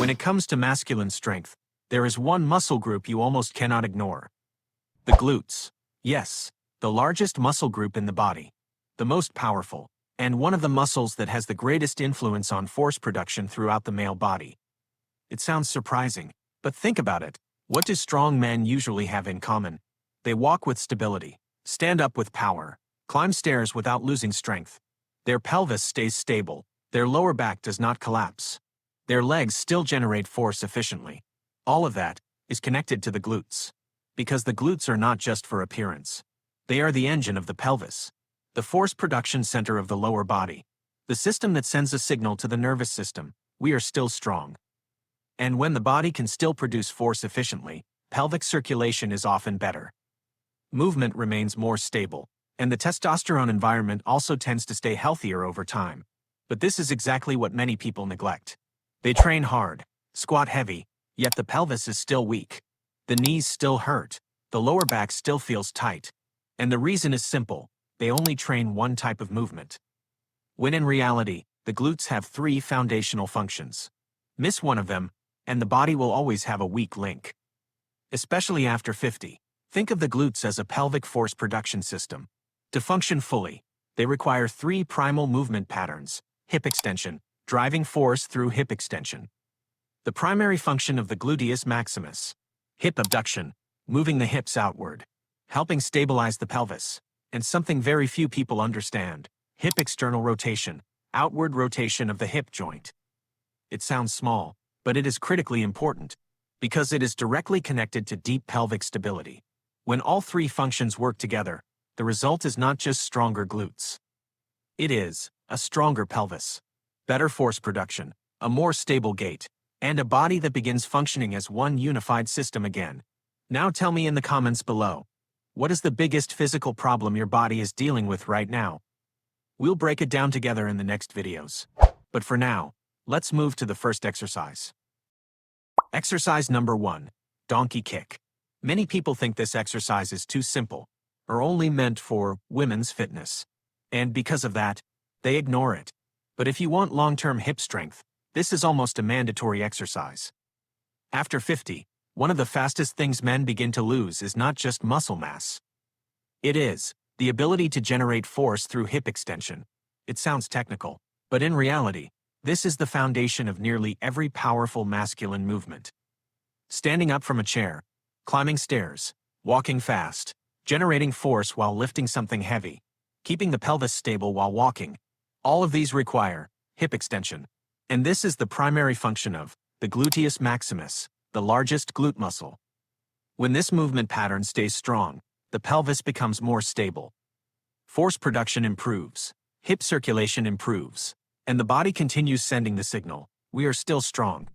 When it comes to masculine strength, there is one muscle group you almost cannot ignore. The glutes. Yes, the largest muscle group in the body. The most powerful, and one of the muscles that has the greatest influence on force production throughout the male body. It sounds surprising, but think about it. What do strong men usually have in common? They walk with stability, stand up with power, climb stairs without losing strength. Their pelvis stays stable, their lower back does not collapse. Their legs still generate force efficiently. All of that is connected to the glutes. Because the glutes are not just for appearance. They are the engine of the pelvis, the force production center of the lower body, the system that sends a signal to the nervous system. We are still strong. And when the body can still produce force efficiently, pelvic circulation is often better. Movement remains more stable, and the testosterone environment also tends to stay healthier over time. But this is exactly what many people neglect. They train hard, squat heavy, yet the pelvis is still weak. The knees still hurt, the lower back still feels tight. And the reason is simple: they only train one type of movement. When in reality, the glutes have 3 foundational functions. Miss one of them, and the body will always have a weak link. Especially after 50, think of the glutes as a pelvic force production system. To function fully, they require 3 primal movement patterns: hip extension, driving force through hip extension. The primary function of the gluteus maximus. Hip abduction, moving the hips outward, helping stabilize the pelvis. And something very few people understand: hip external rotation, outward rotation of the hip joint. It sounds small, but it is critically important, because it is directly connected to deep pelvic stability. When all 3 functions work together, the result is not just stronger glutes. It is a stronger pelvis, better force production, a more stable gait, and a body that begins functioning as one unified system again. Now tell me in the comments below, what is the biggest physical problem your body is dealing with right now? We'll break it down together in the next videos. But for now, let's move to the first exercise. Exercise number 1, donkey kick. Many people think this exercise is too simple, or only meant for women's fitness. And because of that, they ignore it. But if you want long-term hip strength, this is almost a mandatory exercise. After 50, one of the fastest things men begin to lose is not just muscle mass. It is the ability to generate force through hip extension. It sounds technical, but in reality, this is the foundation of nearly every powerful masculine movement. Standing up from a chair, climbing stairs, walking fast, generating force while lifting something heavy, keeping the pelvis stable while walking. All of these require hip extension. And this is the primary function of the gluteus maximus, the largest glute muscle. When this movement pattern stays strong, the pelvis becomes more stable. Force production improves, hip circulation improves, and the body continues sending the signal, we are still strong.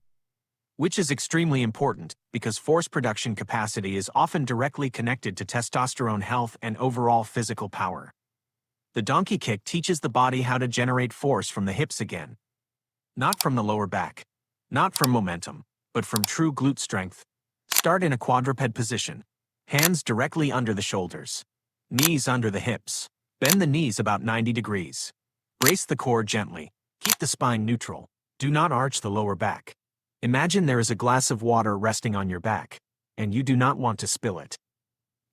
Which is extremely important, because force production capacity is often directly connected to testosterone health and overall physical power. The donkey kick teaches the body how to generate force from the hips again. Not from the lower back, not from momentum, but from true glute strength. Start in a quadruped position. Hands directly under the shoulders. Knees under the hips. Bend the knees about 90 degrees. Brace the core gently. Keep the spine neutral. Do not arch the lower back. Imagine there is a glass of water resting on your back, and you do not want to spill it.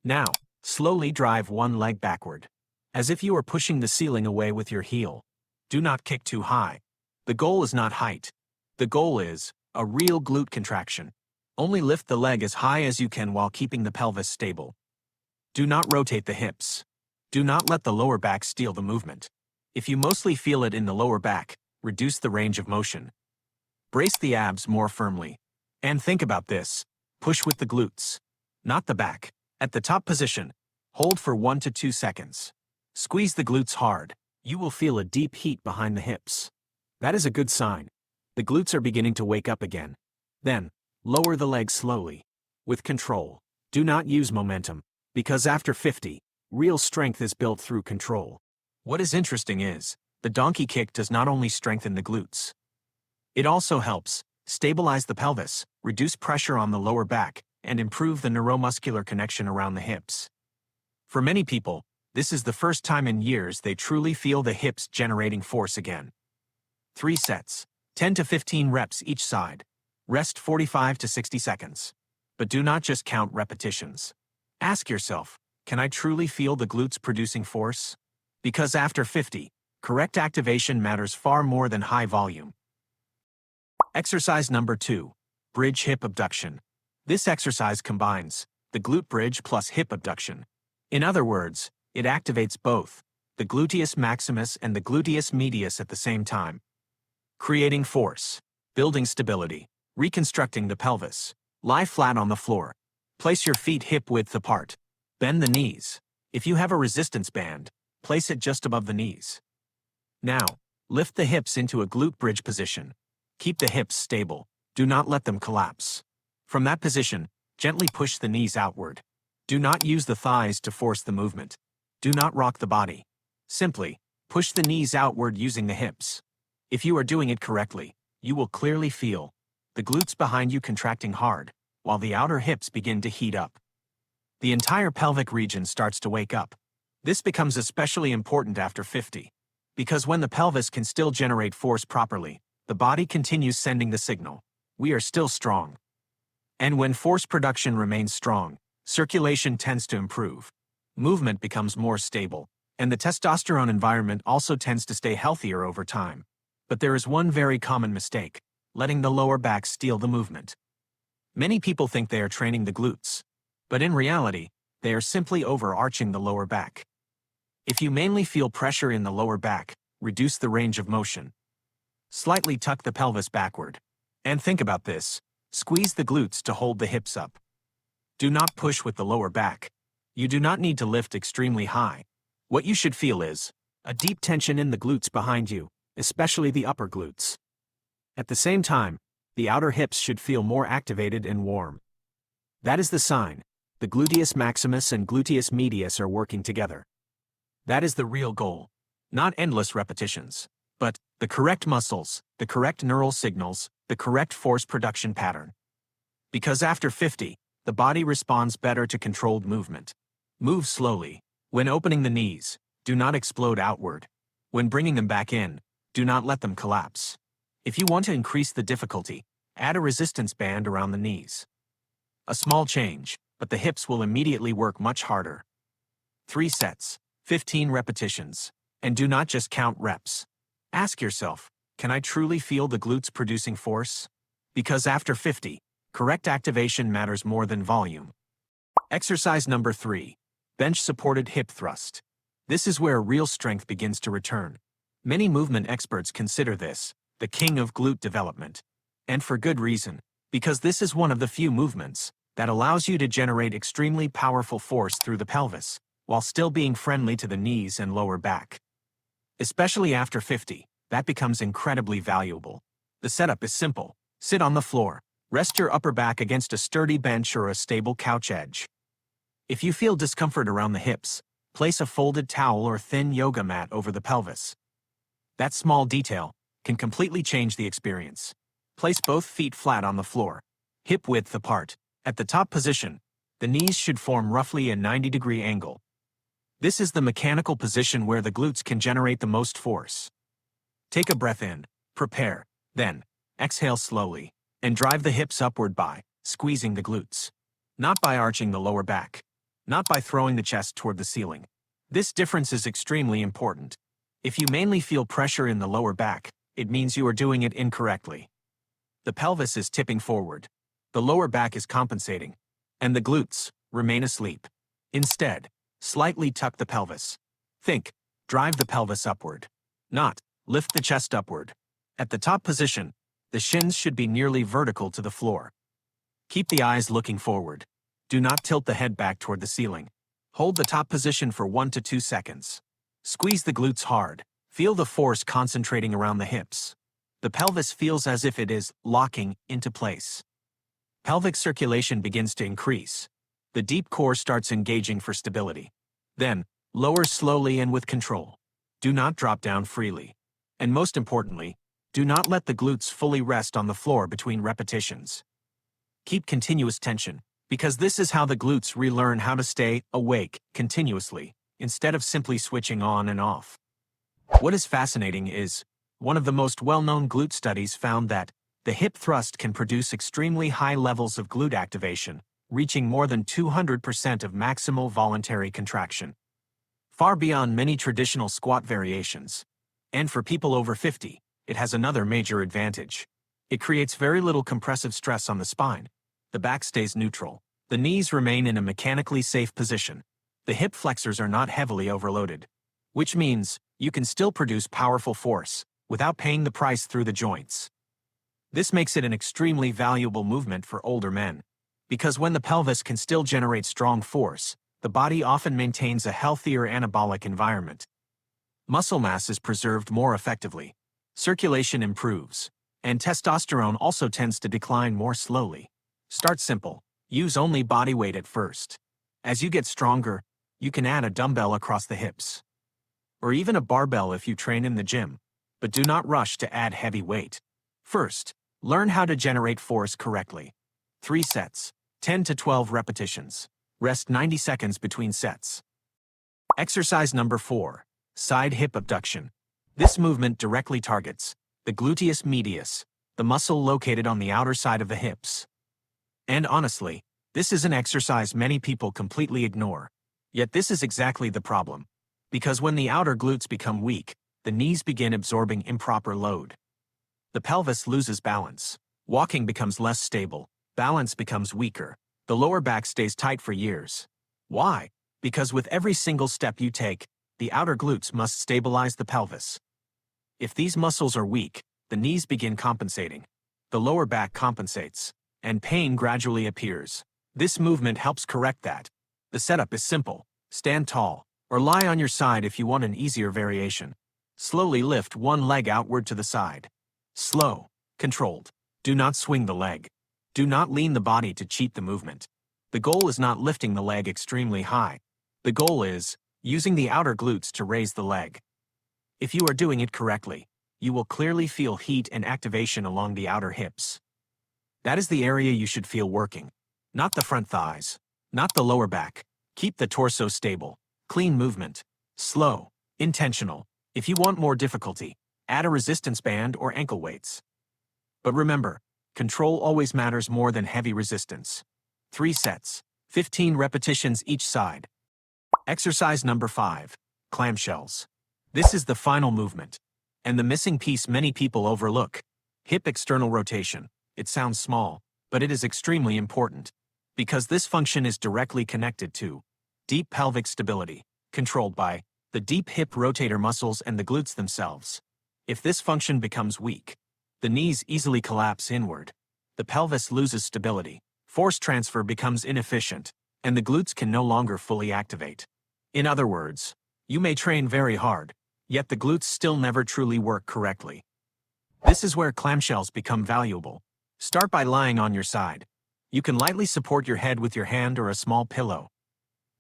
Now, slowly drive one leg backward, as if you are pushing the ceiling away with your heel. Do not kick too high. The goal is not height. The goal is a real glute contraction. Only lift the leg as high as you can while keeping the pelvis stable. Do not rotate the hips. Do not let the lower back steal the movement. If you mostly feel it in the lower back, reduce the range of motion. Brace the abs more firmly. And think about this. Push with the glutes, not the back. At the top position, hold for 1 to 2 seconds. Squeeze the glutes hard. You will feel a deep heat behind the hips. That is a good sign. The glutes are beginning to wake up again. Then, lower the legs slowly, with control. Do not use momentum, because after 50, real strength is built through control. What is interesting is, the donkey kick does not only strengthen the glutes. It also helps stabilize the pelvis, reduce pressure on the lower back, and improve the neuromuscular connection around the hips. For many people, this is the first time in years they truly feel the hips generating force again. 3 sets, 10 to 15 reps each side. Rest 45 to 60 seconds. But do not just count repetitions. Ask yourself, can I truly feel the glutes producing force? Because after 50, correct activation matters far more than high volume. Exercise number 2. Bridge hip abduction. This exercise combines the glute bridge plus hip abduction. In other words, it activates both the gluteus maximus and the gluteus medius at the same time, creating force, building stability, reconstructing the pelvis. Lie flat on the floor. Place your feet hip-width apart. Bend the knees. If you have a resistance band, place it just above the knees. Now, lift the hips into a glute bridge position. Keep the hips stable. Do not let them collapse. From that position, gently push the knees outward. Do not use the thighs to force the movement. Do not rock the body. Simply, push the knees outward using the hips. If you are doing it correctly, you will clearly feel the glutes behind you contracting hard, while the outer hips begin to heat up. The entire pelvic region starts to wake up. This becomes especially important after 50, because when the pelvis can still generate force properly, the body continues sending the signal, we are still strong. And when force production remains strong, circulation tends to improve. Movement becomes more stable, and the testosterone environment also tends to stay healthier over time. But there is one very common mistake: letting the lower back steal the movement. Many people think they are training the glutes, but in reality, they are simply overarching the lower back. If you mainly feel pressure in the lower back, reduce the range of motion. Slightly tuck the pelvis backward. And think about this: squeeze the glutes to hold the hips up. Do not push with the lower back. You do not need to lift extremely high. What you should feel is a deep tension in the glutes behind you, especially the upper glutes. At the same time, the outer hips should feel more activated and warm. That is the sign. The gluteus maximus and gluteus medius are working together. That is the real goal. Not endless repetitions, but the correct muscles, the correct neural signals, the correct force production pattern. Because after 50, the body responds better to controlled movement. Move slowly. When opening the knees, do not explode outward. When bringing them back in, do not let them collapse. If you want to increase the difficulty, add a resistance band around the knees. A small change, but the hips will immediately work much harder. 3 sets, 15 repetitions. And do not just count reps. Ask yourself, can I truly feel the glutes producing force? Because after 50, correct activation matters more than volume. Exercise number 3. Bench-supported hip thrust. This is where real strength begins to return. Many movement experts consider this the king of glute development. And for good reason, because this is one of the few movements that allows you to generate extremely powerful force through the pelvis, while still being friendly to the knees and lower back. Especially after 50, that becomes incredibly valuable. The setup is simple. Sit on the floor. Rest your upper back against a sturdy bench or a stable couch edge. If you feel discomfort around the hips, place a folded towel or thin yoga mat over the pelvis. That small detail can completely change the experience. Place both feet flat on the floor, hip width apart. At the top position, the knees should form roughly a 90-degree angle. This is the mechanical position where the glutes can generate the most force. Take a breath in, prepare, then exhale slowly, and drive the hips upward by squeezing the glutes. Not by arching the lower back. Not by throwing the chest toward the ceiling. This difference is extremely important. If you mainly feel pressure in the lower back, it means you are doing it incorrectly. The pelvis is tipping forward. The lower back is compensating. And the glutes remain asleep. Instead, slightly tuck the pelvis. Think, drive the pelvis upward. Not, lift the chest upward. At the top position, the shins should be nearly vertical to the floor. Keep the eyes looking forward. Do not tilt the head back toward the ceiling. Hold the top position for 1 to 2 seconds. Squeeze the glutes hard. Feel the force concentrating around the hips. The pelvis feels as if it is locking into place. Pelvic circulation begins to increase. The deep core starts engaging for stability. Then, lower slowly and with control. Do not drop down freely. And most importantly, do not let the glutes fully rest on the floor between repetitions. Keep continuous tension, because this is how the glutes relearn how to stay awake continuously, instead of simply switching on and off. What is fascinating is, one of the most well-known glute studies found that The hip thrust can produce extremely high levels of glute activation, reaching more than 200% of maximal voluntary contraction, far beyond many traditional squat variations. And for people over 50, it has another major advantage. It creates very little compressive stress on the spine. The back stays neutral. The knees remain in a mechanically safe position. The hip flexors are not heavily overloaded, which means you can still produce powerful force without paying the price through the joints. This makes it an extremely valuable movement for older men, because when the pelvis can still generate strong force, the body often maintains a healthier anabolic environment. Muscle mass is preserved more effectively, circulation improves, and testosterone also tends to decline more slowly. Start simple. Use only body weight at first. As you get stronger, you can add a dumbbell across the hips, or even a barbell if you train in the gym, but do not rush to add heavy weight. First, learn how to generate force correctly. 3 sets, 10 to 12 repetitions. Rest 90 seconds between sets. Exercise number 4, side hip abduction. This movement directly targets the gluteus medius, the muscle located on the outer side of the hips. And honestly, this is an exercise many people completely ignore. Yet this is exactly the problem. Because when the outer glutes become weak, the knees begin absorbing improper load. The pelvis loses balance. Walking becomes less stable. Balance becomes weaker. The lower back stays tight for years. Why? Because with every single step you take, the outer glutes must stabilize the pelvis. If these muscles are weak, the knees begin compensating. The lower back compensates, and pain gradually appears. This movement helps correct that. The setup is simple. Stand tall, or lie on your side if you want an easier variation. Slowly lift one leg outward to the side. Slow, controlled. Do not swing the leg. Do not lean the body to cheat the movement. The goal is not lifting the leg extremely high. The goal is using the outer glutes to raise the leg. If you are doing it correctly, you will clearly feel heat and activation along the outer hips. That is the area you should feel working, not the front thighs, not the lower back. Keep the torso stable. Clean movement. Slow. Intentional. If you want more difficulty, add a resistance band or ankle weights. But remember, control always matters more than heavy resistance. 3 sets, 15 repetitions each side. Exercise number 5, clamshells. This is the final movement, and the missing piece many people overlook. Hip external rotation. It sounds small, but it is extremely important, because this function is directly connected to deep pelvic stability, controlled by the deep hip rotator muscles and the glutes themselves. If this function becomes weak, the knees easily collapse inward. The pelvis loses stability, force transfer becomes inefficient, and the glutes can no longer fully activate. In other words, you may train very hard, yet the glutes still never truly work correctly. This is where clamshells become valuable. Start by lying on your side. You can lightly support your head with your hand or a small pillow.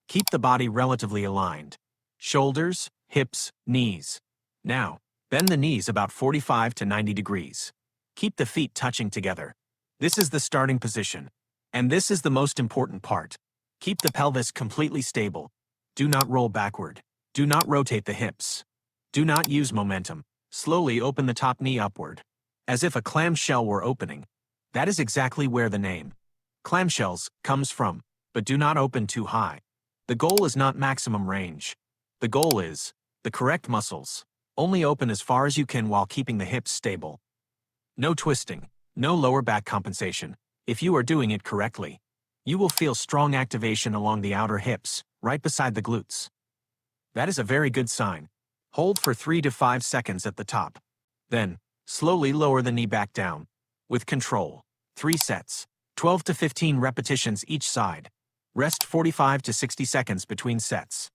Keep the body relatively aligned. Shoulders, hips, knees. Now, bend the knees about 45 to 90 degrees. Keep the feet touching together. This is the starting position. And this is the most important part. Keep the pelvis completely stable. Do not roll backward. Do not rotate the hips. Do not use momentum. Slowly open the top knee upward, as if a clamshell were opening. That is exactly where the name clamshells comes from, but do not open too high. The goal is not maximum range. The goal is the correct muscles. Only open as far as you can while keeping the hips stable. No twisting, no lower back compensation. If you are doing it correctly, you will feel strong activation along the outer hips, right beside the glutes. That is a very good sign. Hold for 3 to 5 seconds at the top. Then, slowly lower the knee back down. With control. 3 sets, 12 to 15 repetitions each side. Rest 45 to 60 seconds between sets.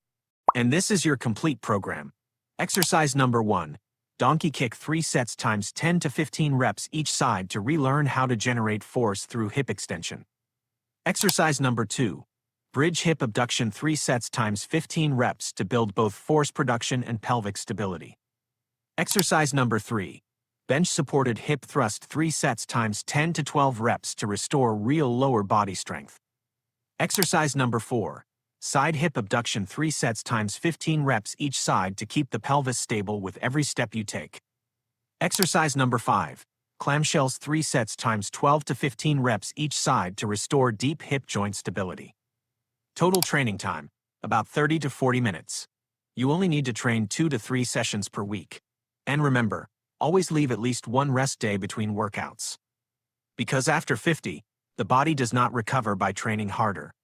And this is your complete program. Exercise number 1. Donkey kick 3 sets times 10 to 15 reps each side to relearn how to generate force through hip extension. Exercise number 2. Bridge hip abduction 3 sets times 15 reps to build both force production and pelvic stability. Exercise number 3. Bench supported hip thrust 3 sets times 10 to 12 reps to restore real lower body strength. Exercise number 4. Side hip abduction 3 sets times 15 reps each side to keep the pelvis stable with every step you take. Exercise number 5. Clamshells 3 sets times 12 to 15 reps each side to restore deep hip joint stability. Total training time, about 30 to 40 minutes. You only need to train 2 to 3 sessions per week. And remember, always leave at least one rest day between workouts. Because after 50, the body does not recover by training harder.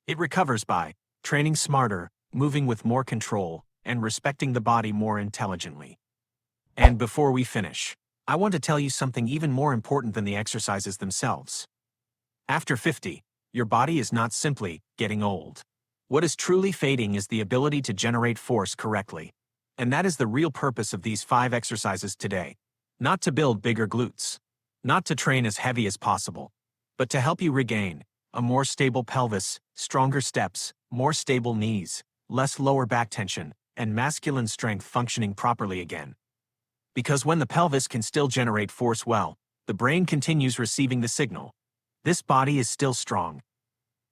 It recovers by training smarter, moving with more control, and respecting the body more intelligently. And before we finish, I want to tell you something even more important than the exercises themselves. After 50, your body is not simply getting old. What is truly fading is the ability to generate force correctly. And that is the real purpose of these 5 exercises today. Not to build bigger glutes. Not to train as heavy as possible. But to help you regain a more stable pelvis, stronger steps, more stable knees, less lower back tension, and masculine strength functioning properly again. Because when the pelvis can still generate force well, the brain continues receiving the signal. This body is still strong.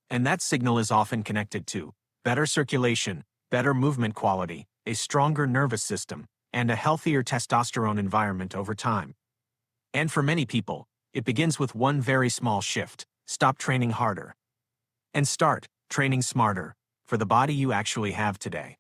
And that signal is often connected to better circulation, better movement quality, a stronger nervous system, and a healthier testosterone environment over time. And for many people, it begins with one very small shift: stop training harder. And start training smarter, for the body you actually have today.